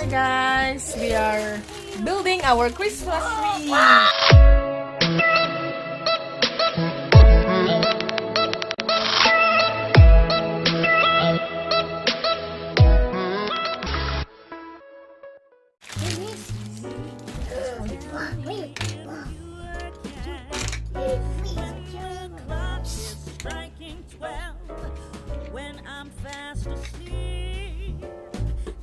guys, we are building our Christmas tree. When I'm fast asleep,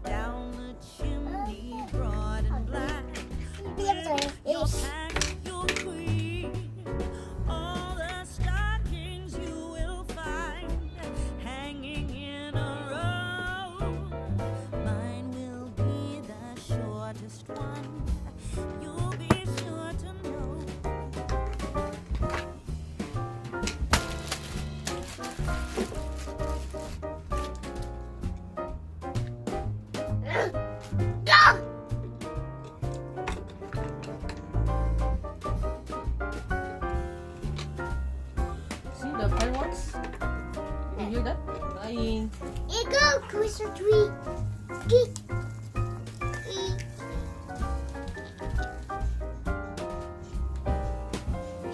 down the chimney, broad and black, your pack, your queen, all the stockings you will find hanging in a row. Mine will be the shortest one. You'll be sure to know. See the fireworks? You hear that? Flying. Here go, Christmas tree.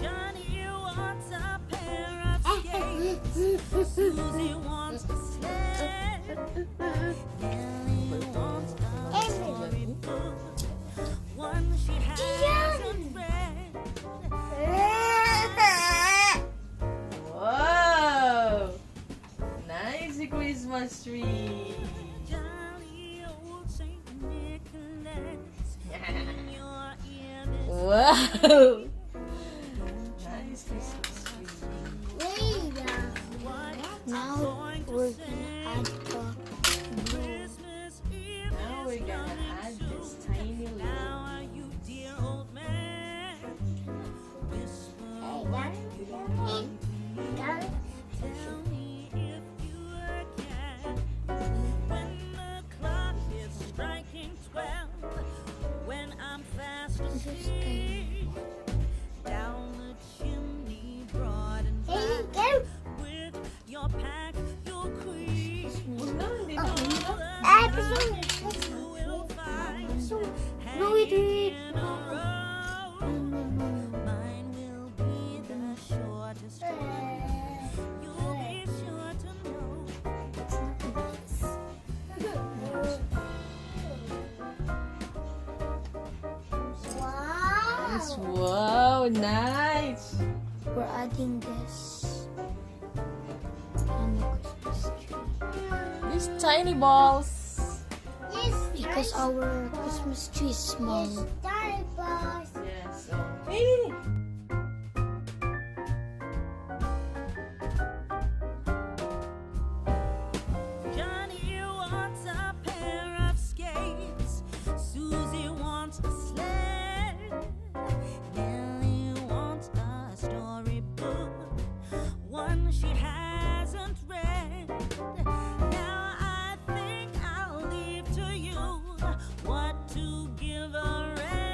Johnny wants a pair of skates. Susie wants a sled. Nellie wants a storybook. One she hasn't read. Wow! Nice Christmas tree. Jolly old Saint Nicholas. In your ear this Wow! Nice Christmas tree. Now we're gonna add Christmas Eve Now we're gonna add this tiny little. Now are you dear old man? Whisper tell me if you can. When the clock is striking 12, when I'm fast asleep, down the chimney, broad and black, with your pack, your queen, all the stockings you will find hanging in a row. Mine will be the shortest one. You'll be sure to know. Yes, wow, nice. We're adding this on the Christmas tree These tiny balls. because our Christmas tree is small. Yes. So. Hey. Johnny wants a pair of skates. Susie wants a sled. Nellie wants a storybook, one she hasn't read. Now I think I'll leave to you what to give her.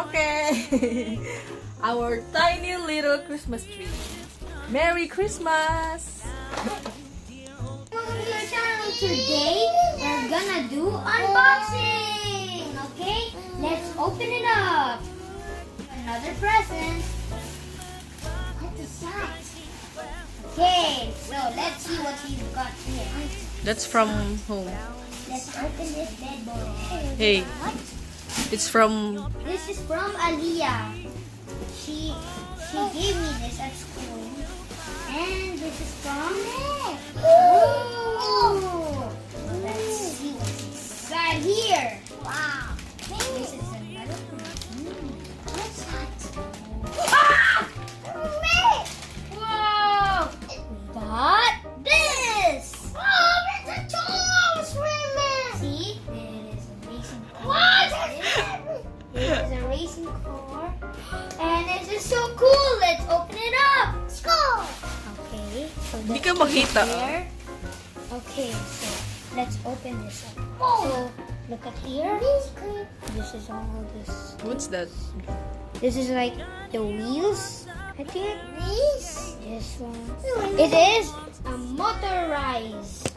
Okay. Our tiny little Christmas tree. Merry Christmas! Welcome to our channel. Today we're gonna do unboxing. Okay, let's open it up. Another present. What is that? Okay, so let's see what we've got here. That's from home. Let's open this bad boy. Hey, What? it's from... This is from Aliyah. She gave me this at school. And this is from Oh! Let's see what's inside here. Wow. This is another What's that? Ah! Whoa! Got this! Oh, it's a toast ribbon! See? It is a racing car. What? This is a racing car. And this is so cool. Let's open it up. Let's go. Okay. So Di that's ka makita. here. Okay, so let's open this up. So look at here. This is all this. What's that? This is like the wheels, I think. This one. It is a motorized.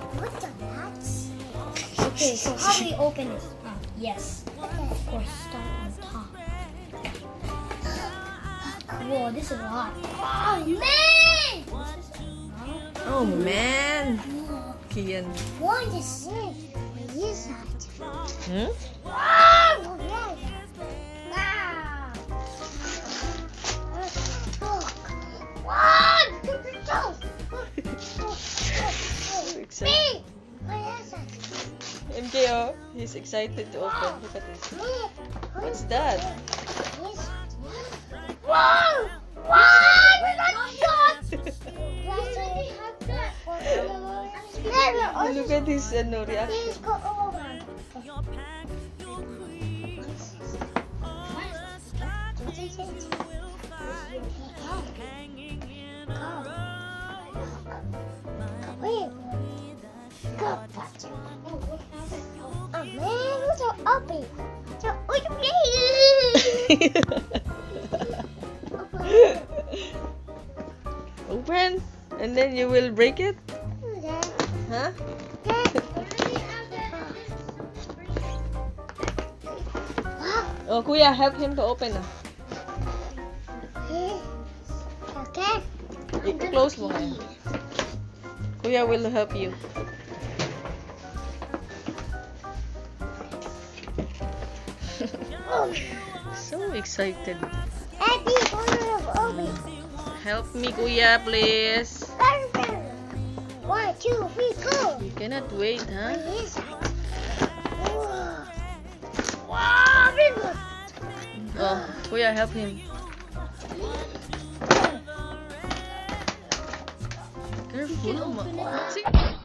Okay, so how do we open this? Yes. Of course, start on top. Whoa, this is a lot. Oh, man! Oh man! Kian. What is this? What is that? Hmm? Wow! Wow! So excited. MKO, he's excited to open. Look at this. What's that? Wow! Wow! Look at his reaction. Open, and then you will break it? Huh? Oh, Kuya, help him to open. Okay. I-close mo ngayon. Kuya will help you. So excited. Happy corner of Obi. Help me, Kuya, please. 1, 2, 3, go. You cannot wait, huh? What is that? Wow, big one. Oh, Kuya, help him. Careful. See?